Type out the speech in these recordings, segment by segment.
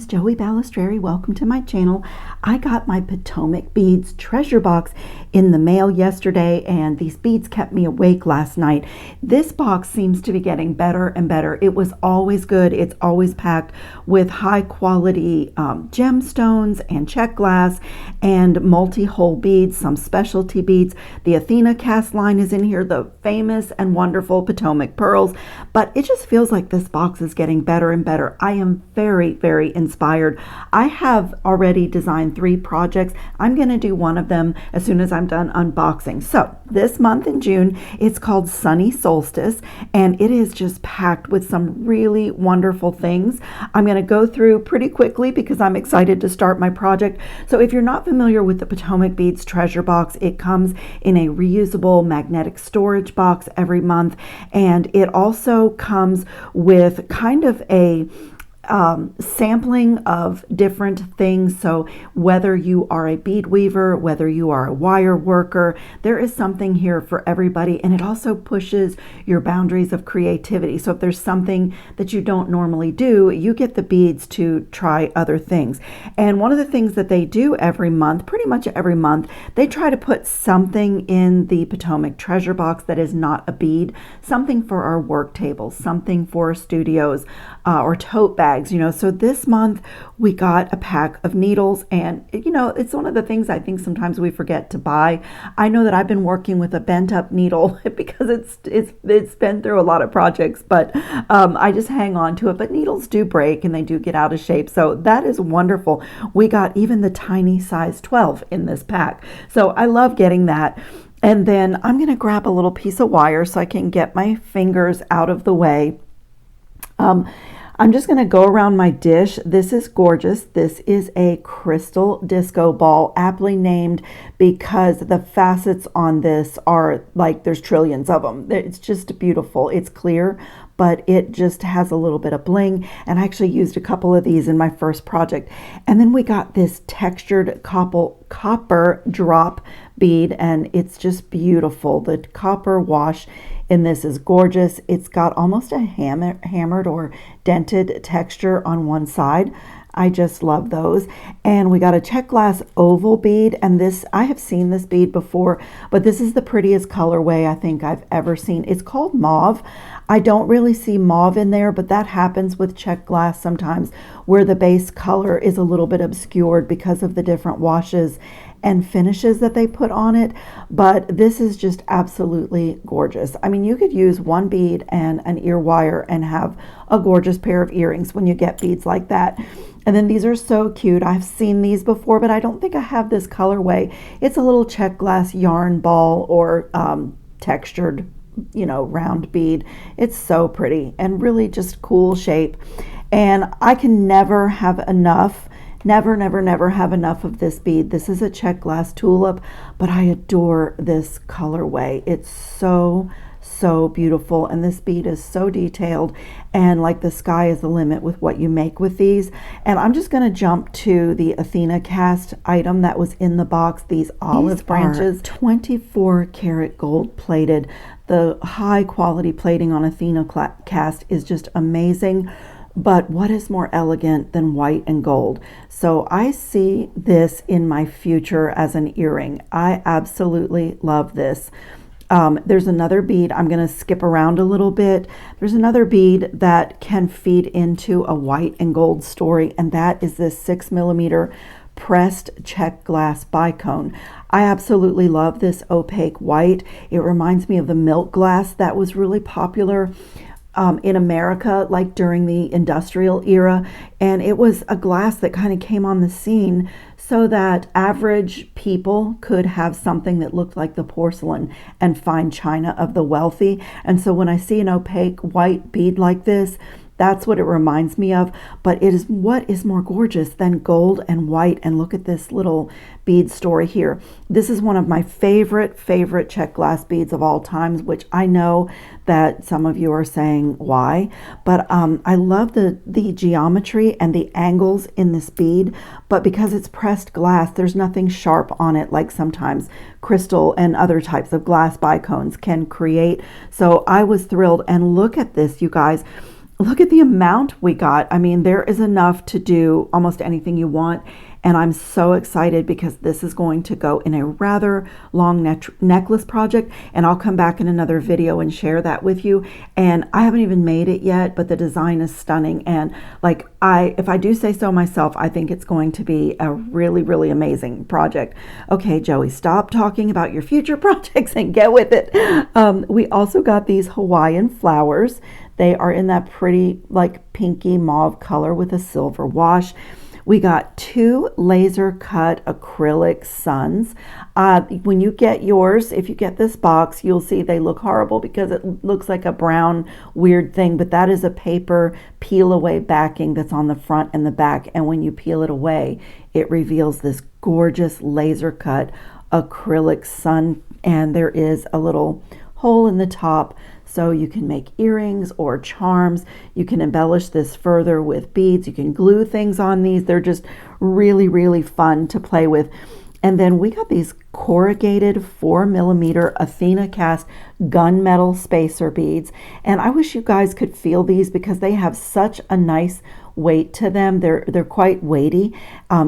is Joey Balistreri. Welcome to my channel. I got my Potomac beads treasure box in the mail yesterday, and these beads kept me awake last night. This box seems to be getting better and better. It was always good. It's always packed with high quality gemstones and check glass and multi-hole beads, some specialty beads. The Athena cast line is in here, the famous and wonderful Potomac pearls, but it just feels like this box is getting better and better. I am very inspired. I have already designed 3 projects. I'm going to do one of them as soon as I'm done unboxing. So this month in June, it's called Sunny Solstice, and it is just packed with some really wonderful things. I'm going to go through pretty quickly because I'm excited to start my project. So if you're not familiar with the Potomac Beads treasure box, it comes in a reusable magnetic storage box every month, and it also comes with kind of a sampling of different things. So whether you are a bead weaver, whether you are a wire worker, there is something here for everybody, and it also pushes your boundaries of creativity. So if there's something that you don't normally do, you get the beads to try other things. And one of the things that they do every month, pretty much every month, they try to put something in the Potomac treasure box that is not a bead, something for our work tables, something for studios, or tote bags. So this month we got a pack of needles, and it's one of the things I think sometimes we forget to buy. I know that I've been working with a bent up needle because it's been through a lot of projects, but I just hang on to it. But needles do break and they do get out of shape, so that is wonderful. We got even the tiny size 12 in this pack, so I love getting that. And then I'm going to grab a little piece of wire so I can get my fingers out of the way. I'm just going to go around my dish. This is gorgeous. This is a crystal disco ball, aptly named because the facets on this are like there's trillions of them. It's just beautiful. It's clear, but it just has a little bit of bling, and I actually used a couple of these in my first project. And then we got this textured copper drop bead, and it's just beautiful. The copper wash in this is gorgeous. It's got almost a hammered or dented texture on one side. I just love those. And we got a check glass oval bead, and this, I have seen this bead before, but this is the prettiest colorway I think I've ever seen. It's called mauve. I don't really see mauve in there, but that happens with check glass sometimes, where the base color is a little bit obscured because of the different washes and finishes that they put on it. But this is just absolutely gorgeous. I mean, you could use one bead and an ear wire and have a gorgeous pair of earrings when you get beads like that. And then these are so cute. I've seen these before, but I don't think I have this colorway. It's a little check glass yarn ball or textured, round bead. It's so pretty and really just cool shape. And I can never have enough. Never have enough of this bead. This is a check glass tulip, but I adore this colorway. It's so beautiful, and this bead is so detailed, and like the sky is the limit with what you make with these. And I'm just going to jump to the Athena cast item that was in the box. These olive branches, 24 karat gold plated. The high quality plating on Athena cast is just amazing. But what is more elegant than white and gold? So I see this in my future as an earring. I absolutely love this. There's another bead. I'm going to skip around a little bit. There's another bead that can feed into a white and gold story, and that is this 6mm pressed check glass bicone. I absolutely love this opaque white. It reminds me of the milk glass that was really popular in America, like during the industrial era. And it was a glass that kind of came on the scene so that average people could have something that looked like the porcelain and fine china of the wealthy. And so when I see an opaque white bead like this, that's what it reminds me of. But it is, what is more gorgeous than gold and white? And look at this little bead story here. This is one of my favorite check glass beads of all times, which I know that some of you are saying why, but I love the geometry and the angles in this bead. But because it's pressed glass, there's nothing sharp on it like sometimes crystal and other types of glass bicones can create. So I was thrilled. And look at this, you guys. look at the amount we got. I mean, there is enough to do almost anything you want. And I'm so excited because this is going to go in a rather long necklace project. And I'll come back in another video and share that with you. And I haven't even made it yet, but the design is stunning. And like, if I do say so myself, I think it's going to be a really, really amazing project. Okay, Joey, stop talking about your future projects and get with it. We also got these Hawaiian flowers. They are in that pretty like pinky mauve color with a silver wash. We got 2 laser cut acrylic suns. When you get yours, if you get this box, you'll see they look horrible because it looks like a brown weird thing, but that is a paper peel away backing that's on the front and the back. And when you peel it away, it reveals this gorgeous laser cut acrylic sun. And there is a little hole in the top, so you can make earrings or charms. You can embellish this further with beads. You can glue things on these. They're just really, really fun to play with. And then we got these corrugated 4mm Athena cast gunmetal spacer beads. And I wish you guys could feel these because they have such a nice weight to them. They're quite weighty.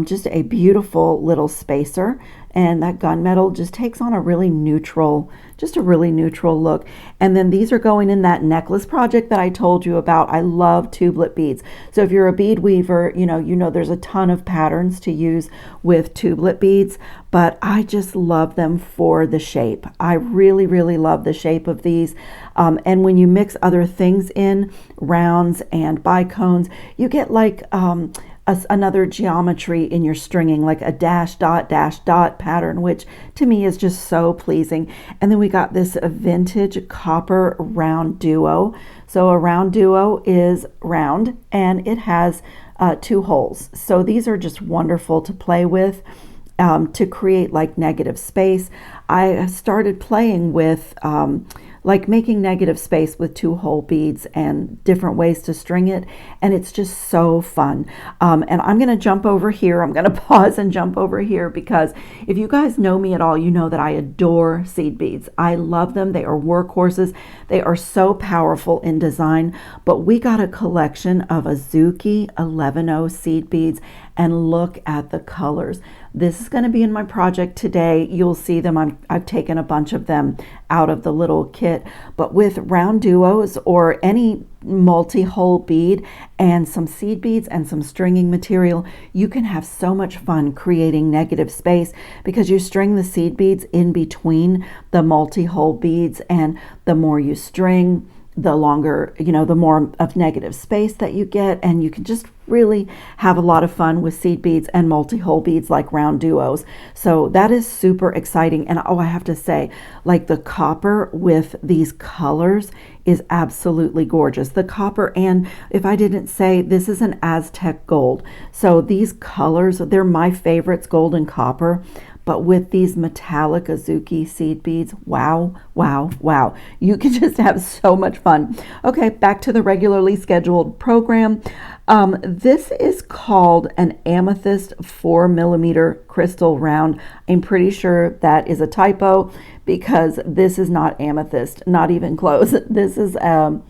Just a beautiful little spacer. And that gunmetal just takes on a really neutral look. And then these are going in that necklace project that I told you about. I love tubeless beads. So if you're a bead weaver, you know there's a ton of patterns to use with tubeless beads, but I just love them for the shape. I really, really love the shape of these. And when you mix other things in, rounds and bicones, you get like another geometry in your stringing, like a dash dot pattern, which to me is just so pleasing. And then we got this vintage copper round duo. So a round duo is round and it has 2 holes. So these are just wonderful to play with. To create like negative space. I have started playing with like making negative space with 2-hole beads and different ways to string it, and it's just so fun. And I'm going to jump over here. I'm going to pause and jump over here because if you guys know me at all, you know that I adore seed beads. I love them. They are workhorses. They are so powerful in design, but we got a collection of Azuki 11-0 seed beads, and look at the colors. This is going to be in my project today. You'll see them. I've taken a bunch of them out of the little kit, but with round duos or any multi-hole bead and some seed beads and some stringing material, you can have so much fun creating negative space because you string the seed beads in between the multi-hole beads, and the more you string, the longer, the more of negative space that you get, and you can just really have a lot of fun with seed beads and multi-hole beads like round duos. So that is super exciting. And I have to say, like the copper with these colors is absolutely gorgeous. The copper, and if I didn't say, this is an Aztec gold. So these colors, they're my favorites, gold and copper. But with these metallic Azuki seed beads, wow, wow, wow. You can just have so much fun. Okay, back to the regularly scheduled program. This is called an amethyst 4mm crystal round. I'm pretty sure that is a typo because this is not amethyst, not even close. This is, I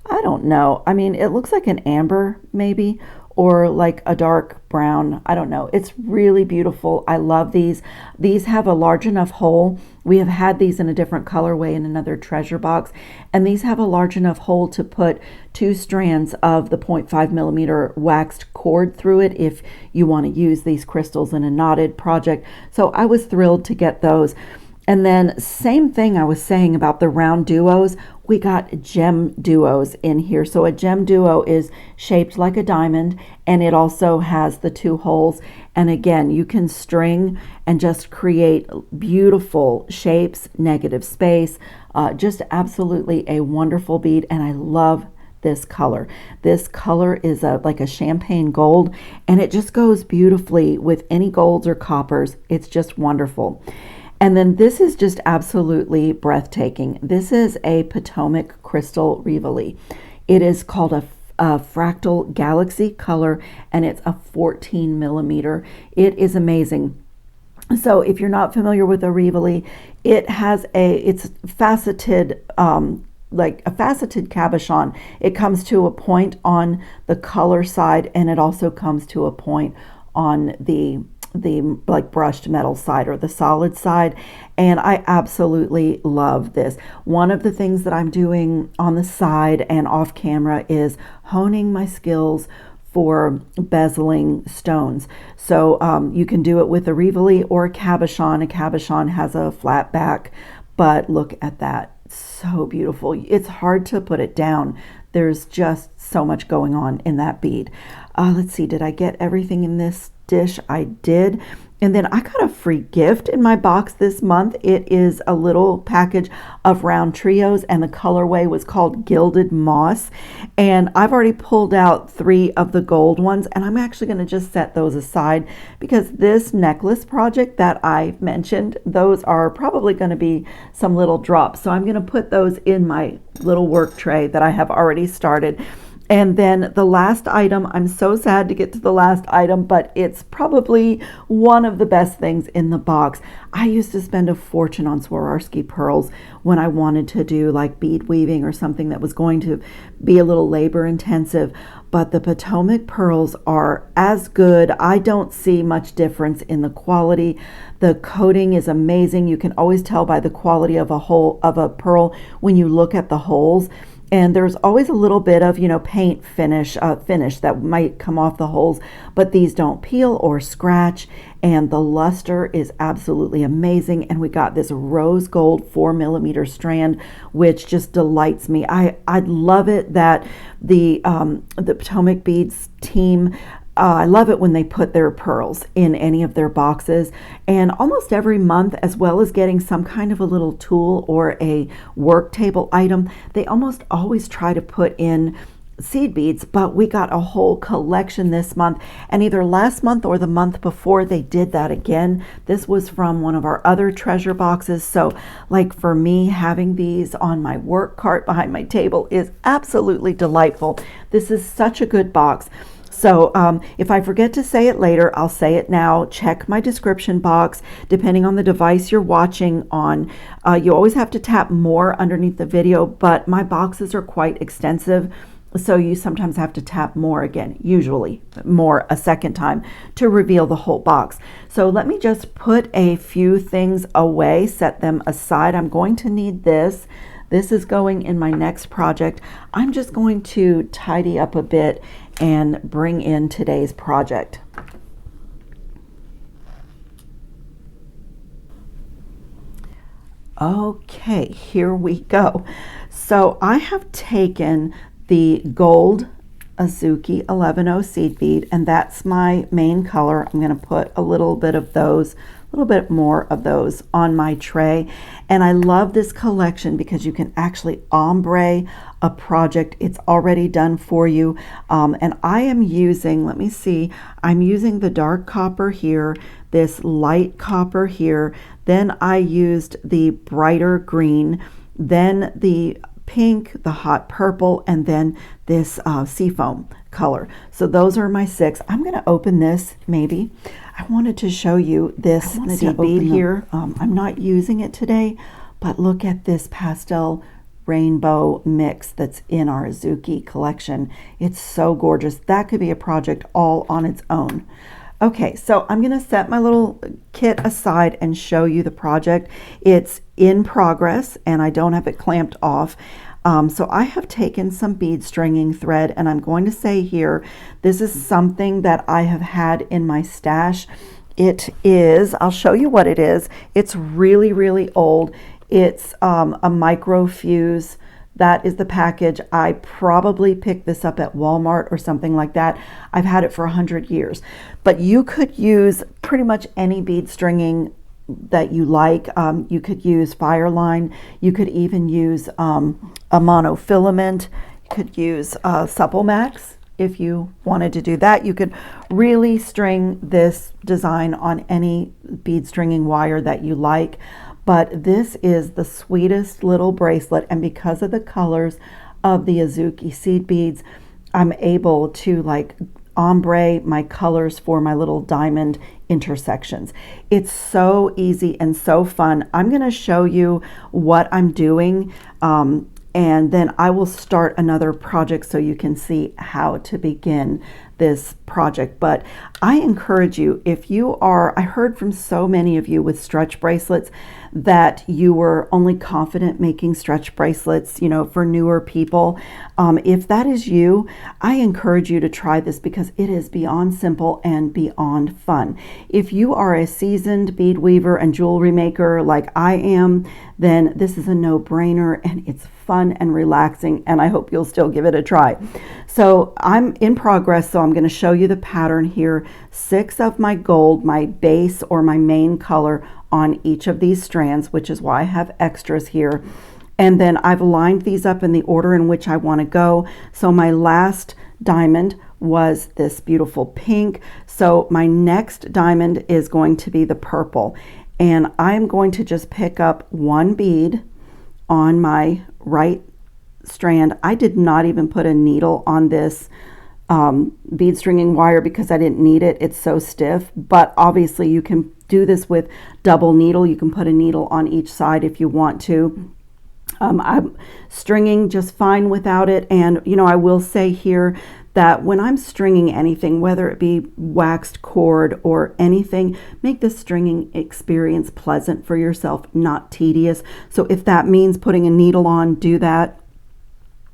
don't know. I mean, it looks like an amber maybe, or like a dark brown. I don't know. It's really beautiful. I love these. These have a large enough hole. We have had these in a different colorway in another treasure box, and these have a large enough hole to put 2 strands of the 0.5mm waxed cord through it if you want to use these crystals in a knotted project. So I was thrilled to get those. And then same thing I was saying about the round duos, we got gem duos in here. So a gem duo is shaped like a diamond, and it also has the 2 holes. And again, you can string and just create beautiful shapes, negative space, just absolutely a wonderful bead. And I love this color. This color is like a champagne gold, and it just goes beautifully with any golds or coppers. It's just wonderful. And then this is just absolutely breathtaking. This is a Potomac crystal Rivoli. It is called a fractal galaxy color, and it's a 14mm. It is amazing. So if you're not familiar with a Rivoli, it's faceted like a faceted cabochon. It comes to a point on the color side, and it also comes to a point on the like brushed metal side or the solid side, and I absolutely love this. One of the things that I'm doing on the side and off camera is honing my skills for bezeling stones. So you can do it with a Rivoli or a cabochon. A cabochon has a flat back, but look at that, so beautiful. It's hard to put it down. There's just so much going on in that bead. Let's see, did I get everything in this dish? I did. And then I got a free gift in my box this month. It is a little package of round trios, and the colorway was called Gilded Moss. And I've already pulled out 3 of the gold ones, and I'm actually going to just set those aside because this necklace project that I mentioned, those are probably going to be some little drops. So I'm going to put those in my little work tray that I have already started. And then the last item, I'm so sad to get to the last item, but it's probably one of the best things in the box. I used to spend a fortune on Swarovski pearls when I wanted to do like bead weaving or something that was going to be a little labor intensive, but the Potomac pearls are as good. I don't see much difference in the quality. The coating is amazing. You can always tell by the quality of a pearl when you look at the holes. And there's always a little bit of, paint finish that might come off the holes, but these don't peel or scratch. And the luster is absolutely amazing. And we got this rose gold 4mm strand, which just delights me. I love it that the Potomac Beads team, I love it when they put their pearls in any of their boxes, and almost every month, as well as getting some kind of a little tool or a work table item, they almost always try to put in seed beads. But we got a whole collection this month, and either last month or the month before they did that again. This was from one of our other treasure boxes. So like for me, having these on my work cart behind my table is absolutely delightful. This is such a good box. So if I forget to say it later, I'll say it now. Check my description box. Depending on the device you're watching on, you always have to tap more underneath the video, but my boxes are quite extensive. So you sometimes have to tap more again, usually more a second time, to reveal the whole box. So let me just put a few things away, set them aside. I'm going to need this. This is going in my next project. I'm just going to tidy up a bit and bring in today's project. Okay, here we go. So I have taken the gold Azuki 110 seed bead, and that's my main color. I'm going to put a little bit of those, a little bit more of those on my tray. And I love this collection because you can actually ombre a project. It's already done for you. And I am using, let me see, I'm using the dark copper here, this light copper here. Then I used the brighter green, then the pink, the hot purple, and then this seafoam color. So those are my 6. I'm going to open this maybe. I wanted to show you this seed bead here. I'm not using it today, but look at this pastel rainbow mix that's in our Azuki collection. It's so gorgeous. That could be a project all on its own. Okay, so I'm going to set my little kit aside and show you the project. It's in progress and I don't have it clamped off. So I have taken some bead stringing thread, and I'm going to say here, this is something that I have had in my stash. It is, I'll show you what it is. It's really, really old. It's a micro fuse. That is the package. I probably picked this up at Walmart or something like that. I've had it for 100 years. But you could use pretty much any bead stringing that you like. You could use Fireline. You could even use a monofilament. You could use Supplemax if you wanted to do that. You could really string this design on any bead stringing wire that you like. But this is the sweetest little bracelet, and because of the colors of the Azuki seed beads, I'm able to like ombre my colors for my little diamond intersections. It's so easy and so fun. I'm going to show you what I'm doing and then I will start another project so you can see how to begin this project. But I encourage you, if you are, I heard from so many of you with stretch bracelets that you were only confident making stretch bracelets, you know, for newer people. If that is you, I encourage you to try this because it is beyond simple and beyond fun. If you are a seasoned bead weaver and jewelry maker like I am, then this is a no-brainer, and it's fun and relaxing, and I hope you'll still give it a try. So I'm in progress, so I'm going to show you the pattern here. 6 of my gold, my base or my main color on each of these strands, which is why I have extras here. And then I've lined these up in the order in which I want to go. So my last diamond was this beautiful pink. So my next diamond is going to be the purple. And I'm going to just pick up one bead on my right strand. I did not even put a needle on this bead stringing wire because I didn't need it. It's so stiff, but obviously you can do this with double needle. You can put a needle on each side if you want to. I'm stringing just fine without it. And you know, I will say here that when I'm stringing anything, whether it be waxed cord or anything, make the stringing experience pleasant for yourself, not tedious. So if that means putting a needle on, do that.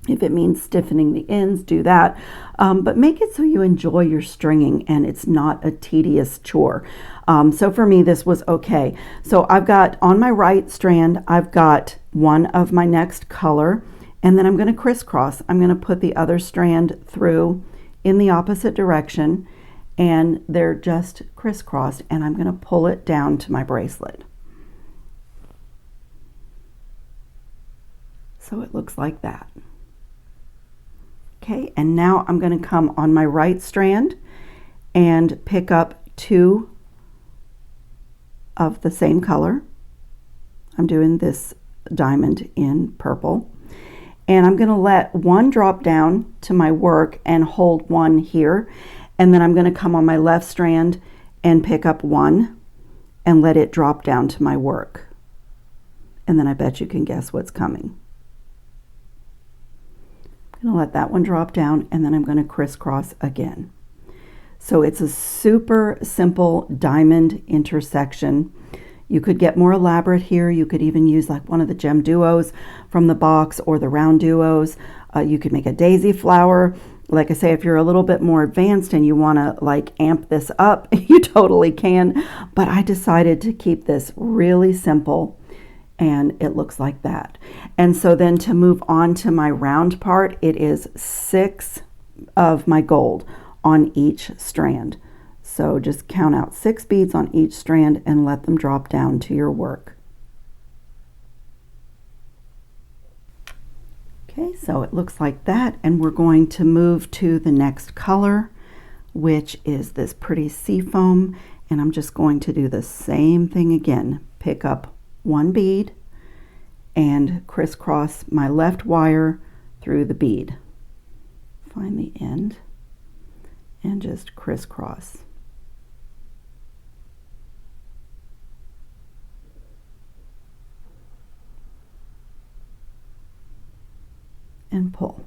If it means stiffening the ends, do that. But make it so you enjoy your stringing and it's not a tedious chore. So for me, this was okay. So I've got on my right strand, I've got one of my next color, and then I'm going to crisscross. I'm going to put the other strand through in the opposite direction, and they're just crisscrossed, and I'm going to pull it down to my bracelet. So it looks like that. Okay, and now I'm going to come on my right strand and pick up 2 of the same color. I'm doing this diamond in purple, and I'm going to let one drop down to my work and hold one here, and then I'm going to come on my left strand and pick up 1 and let it drop down to my work, and then I bet you can guess what's coming. I'm going to let that one drop down, and then I'm going to crisscross again. So it's a super simple diamond intersection. You could get more elaborate here. You could even use like one of the gem duos from the box or the round duos. You could make a daisy flower. Like I say, if you're a little bit more advanced and you want to like amp this up, you totally can. But I decided to keep this really simple, and it looks like that. And so then to move on to my round part, it is 6 of my gold on each strand. So just count out 6 beads on each strand and let them drop down to your work. Okay, so it looks like that, and we're going to move to the next color, which is this pretty seafoam, and I'm just going to do the same thing again. Pick up 1 bead and crisscross my left wire through the bead. Find the end and just crisscross. And pull.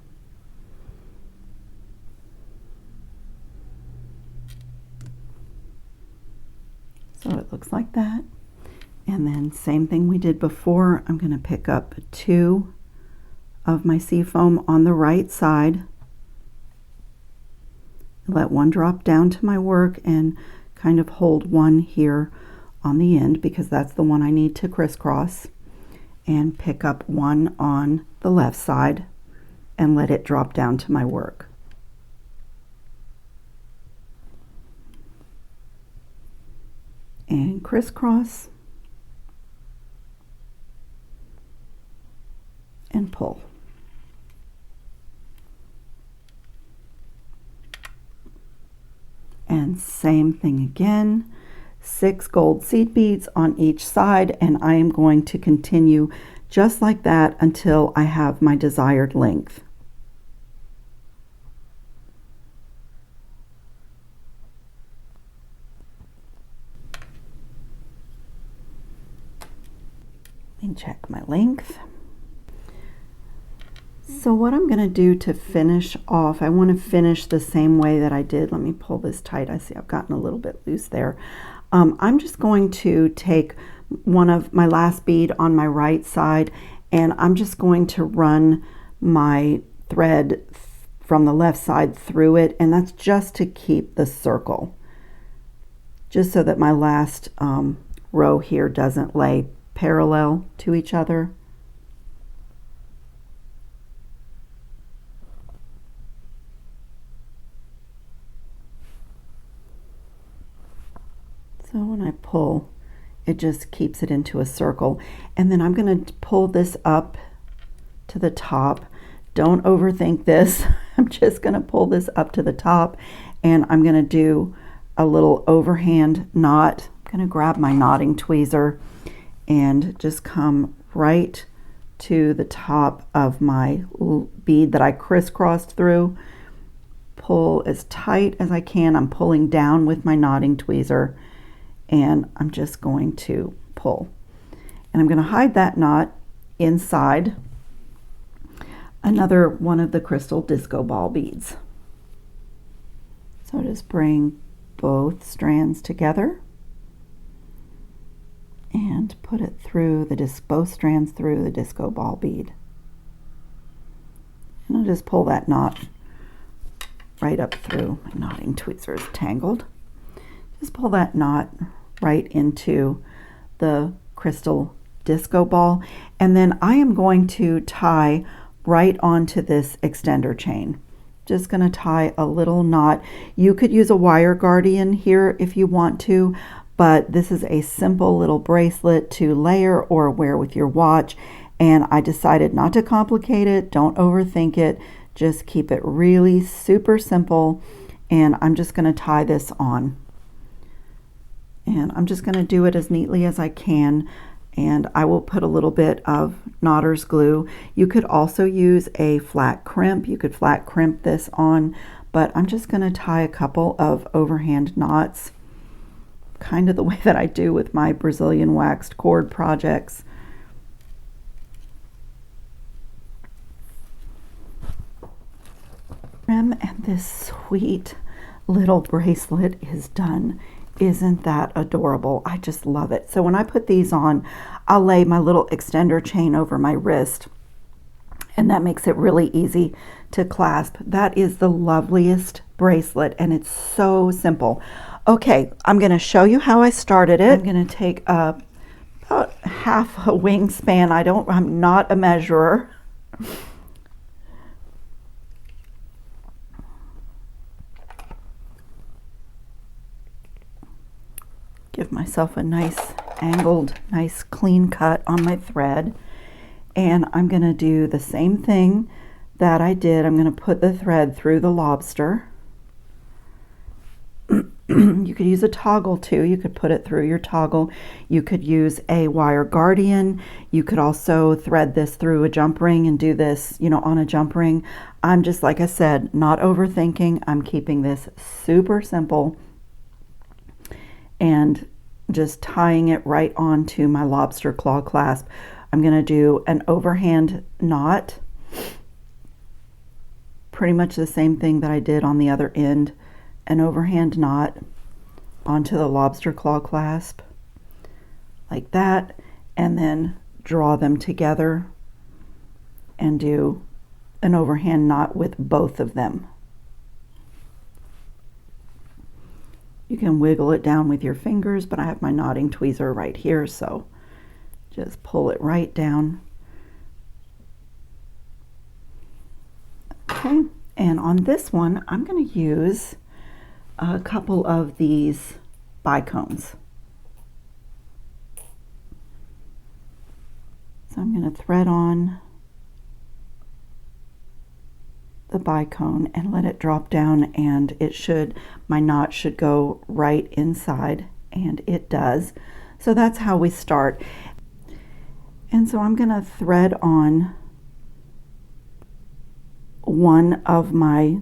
So it looks like that. And then same thing we did before. I'm going to pick up 2 of my seafoam on the right side. Let one drop down to my work and kind of hold one here on the end because that's the one I need to crisscross. And pick up 1 on the left side and let it drop down to my work. And crisscross and pull. And same thing again, 6 gold seed beads on each side, and I am going to continue just like that until I have my desired length. And check my length. So what I'm going to do to finish off, I want to finish the same way that I did. Let me pull this tight. I see I've gotten a little bit loose there. I'm just going to take one of my last bead on my right side, and I'm just going to run my thread from the left side through it, and that's just to keep the circle, just so that my last row here doesn't lay parallel to each other. So when I pull, it just keeps it into a circle. And then I'm going to pull this up to the top. Don't overthink this. I'm just going to pull this up to the top, and I'm going to do a little overhand knot. I'm going to grab my knotting tweezer and just come right to the top of my bead that I crisscrossed through. Pull as tight as I can. I'm pulling down with my knotting tweezer, and I'm just going to pull. And I'm going to hide that knot inside another one of the crystal disco ball beads. So just bring both strands together and put it through both strands through the disco ball bead. And I'll just pull that knot right up through. My knotting tweezer is tangled. Just pull that knot right into the crystal disco ball, and then I am going to tie right onto this extender chain. Just going to tie a little knot. You could use a wire guardian here if you want to, but this is a simple little bracelet to layer or wear with your watch, and I decided not to complicate it. Don't overthink it. Just keep it really super simple, and I'm just going to tie this on. And I'm just going to do it as neatly as I can, and I will put a little bit of knotter's glue. You could also use a flat crimp. You could flat crimp this on, but I'm just going to tie a couple of overhand knots, kind of the way that I do with my Brazilian waxed cord projects. And this sweet little bracelet is done. Isn't that adorable? I just love it. So when I put these on, I'll lay my little extender chain over my wrist, and that makes it really easy to clasp. That is the loveliest bracelet, and it's so simple. Okay, I'm going to show you how I started it. I'm going to take about half a wingspan. I'm not a measurer. Give myself a nice angled, nice clean cut on my thread. And I'm going to do the same thing that I did. I'm going to put the thread through the lobster. You could use a toggle too. You could put it through your toggle. You could use a wire guardian. You could also thread this through a jump ring and do this, on a jump ring. I'm just, like I said, not overthinking. I'm keeping this super simple and just tying it right onto my lobster claw clasp. I'm going to do an overhand knot, pretty much the same thing that I did on the other end, an overhand knot onto the lobster claw clasp like that, and then draw them together and do an overhand knot with both of them. You can wiggle it down with your fingers, but I have my knotting tweezer right here, so just pull it right down. Okay, and on this one, I'm going to use a couple of these bicones. So I'm going to thread on the bicone and let it drop down, and my knot should go right inside, and it does. So that's how we start. And so I'm going to thread on one of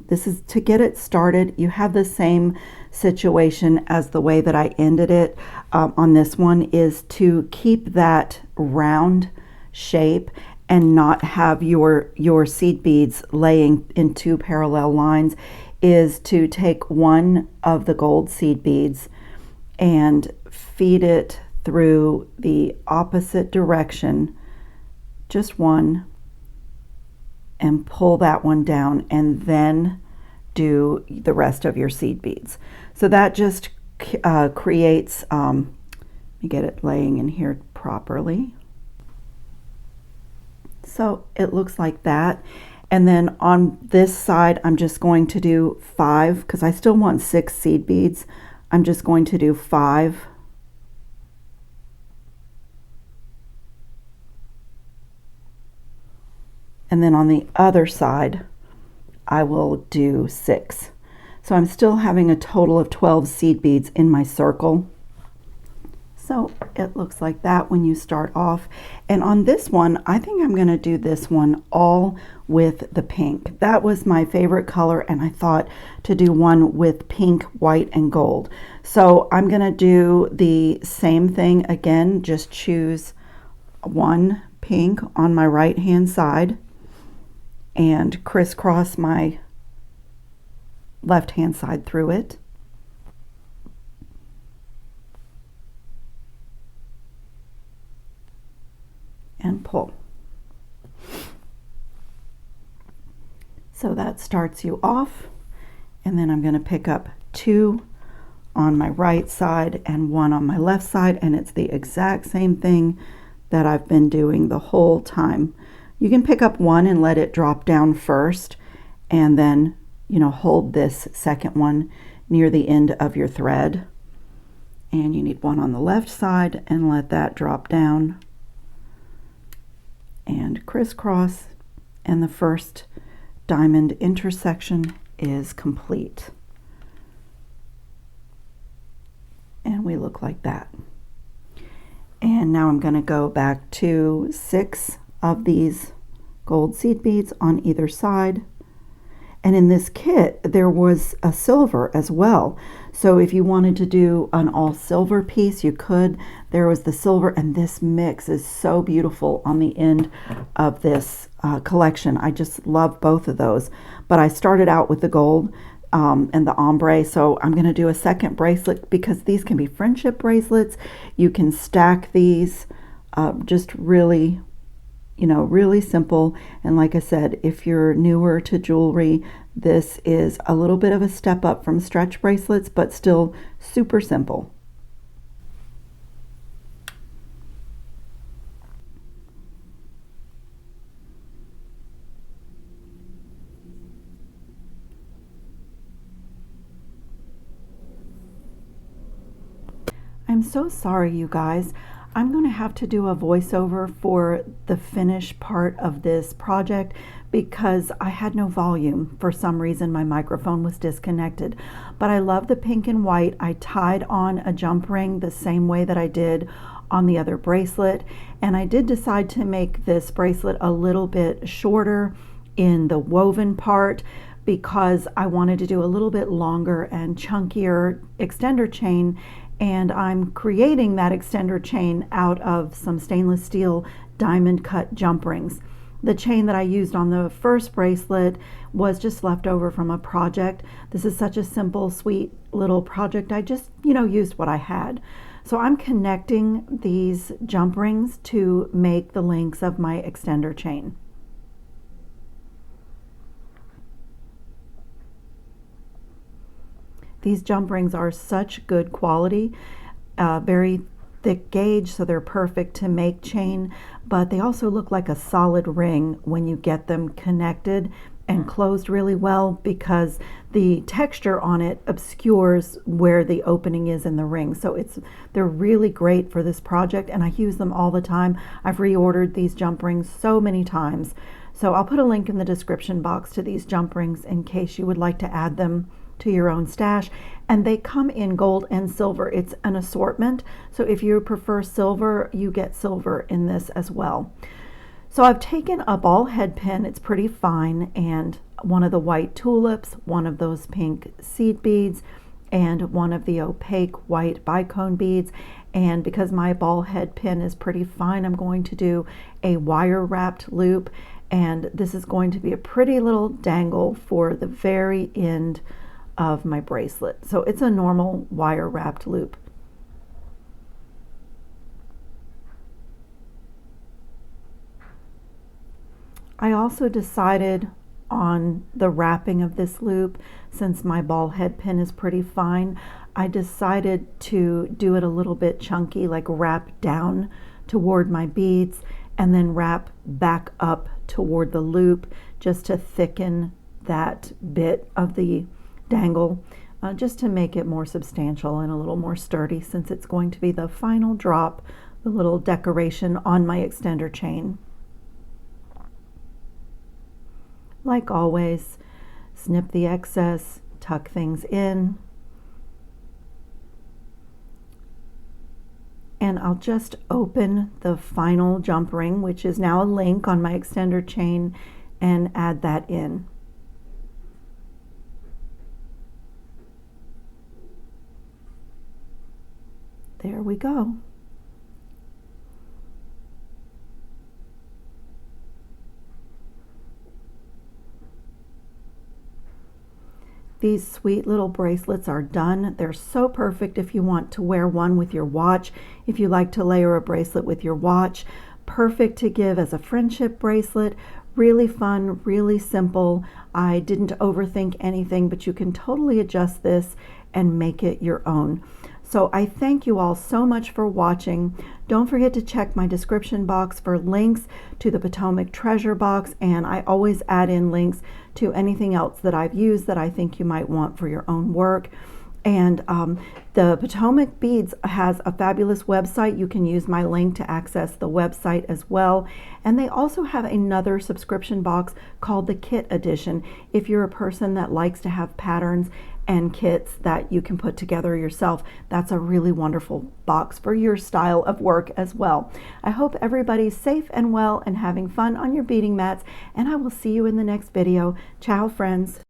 this is to get it started. You have the same situation as the way that I ended it on this one, is to keep that round shape and not have your seed beads laying in two parallel lines is to take one of the gold seed beads and feed it through the opposite direction, just one, and pull that one down, and then do the rest of your seed beads. So that just creates, let me get it laying in here properly. So it looks like that. And then on this side, I'm just going to do 5 because I still want 6 seed beads. I'm just going to do 5. And then on the other side, I will do 6. So I'm still having a total of 12 seed beads in my circle. So it looks like that when you start off. And on this one, I think I'm going to do this one all with the pink. That was my favorite color, and I thought to do one with pink, white, and gold. So I'm going to do the same thing again, just choose one pink on my right hand side and crisscross my left hand side through it. And pull. So that starts you off, and then I'm going to pick up 2 on my right side and 1 on my left side, and it's the exact same thing that I've been doing the whole time. You can pick up 1 and let it drop down first, and then hold this second one near the end of your thread, and you need 1 on the left side and let that drop down and crisscross, and the first diamond intersection is complete. And we look like that. And now I'm going to go back to 6 of these gold seed beads on either side. And in this kit, there was a silver as well. So if you wanted to do an all silver piece, you could. There was the silver, and this mix is so beautiful on the end of this collection. I just love both of those. But I started out with the gold and the ombre. So I'm going to do a second bracelet because these can be friendship bracelets. You can stack these, just really really simple. And like I said, if you're newer to jewelry, this is a little bit of a step up from stretch bracelets, but still super simple. I'm so sorry, you guys. I'm going to have to do a voiceover for the finish part of this project because I had no volume. For some reason, my microphone was disconnected. But I love the pink and white. I tied on a jump ring the same way that I did on the other bracelet. And I did decide to make this bracelet a little bit shorter in the woven part because I wanted to do a little bit longer and chunkier extender chain. And I'm creating that extender chain out of some stainless steel diamond cut jump rings. The chain that I used on the first bracelet was just left over from a project. This is such a simple, sweet little project. I just, used what I had. So I'm connecting these jump rings to make the links of my extender chain. These jump rings are such good quality, very thick gauge, so they're perfect to make chain, but they also look like a solid ring when you get them connected and closed really well because the texture on it obscures where the opening is in the ring. So they're really great for this project, and I use them all the time. I've reordered these jump rings so many times. So I'll put a link in the description box to these jump rings in case you would like to add them to your own stash. And they come in gold and silver. It's an assortment, so if you prefer silver, you get silver in this as well. So I've taken a ball head pin, it's pretty fine, and one of the white tulips, one of those pink seed beads, and one of the opaque white bicone beads. And because my ball head pin is pretty fine, I'm going to do a wire wrapped loop, and this is going to be a pretty little dangle for the very end of my bracelet. So it's a normal wire wrapped loop. I also decided on the wrapping of this loop, since my ball head pin is pretty fine, I decided to do it a little bit chunky, like wrap down toward my beads and then wrap back up toward the loop, just to thicken that bit of the dangle, just to make it more substantial and a little more sturdy, since it's going to be the final drop, the little decoration on my extender chain. Like always, snip the excess, tuck things in, and I'll just open the final jump ring, which is now a link on my extender chain, and add that in. There we go. These sweet little bracelets are done. They're so perfect if you want to wear one with your watch, if you like to layer a bracelet with your watch. Perfect to give as a friendship bracelet. Really fun, really simple. I didn't overthink anything, but you can totally adjust this and make it your own. So I thank you all so much for watching. Don't forget to check my description box for links to the Potomac treasure box, and I always add in links to anything else that I've used that I think you might want for your own work. And the Potomac Beads has a fabulous website. You can use my link to access the website as well. And they also have another subscription box called the Kit Edition, if you're a person that likes to have patterns and kits that you can put together yourself. That's a really wonderful box for your style of work as well. I hope everybody's safe and well and having fun on your beading mats, and I will see you in the next video. Ciao, friends.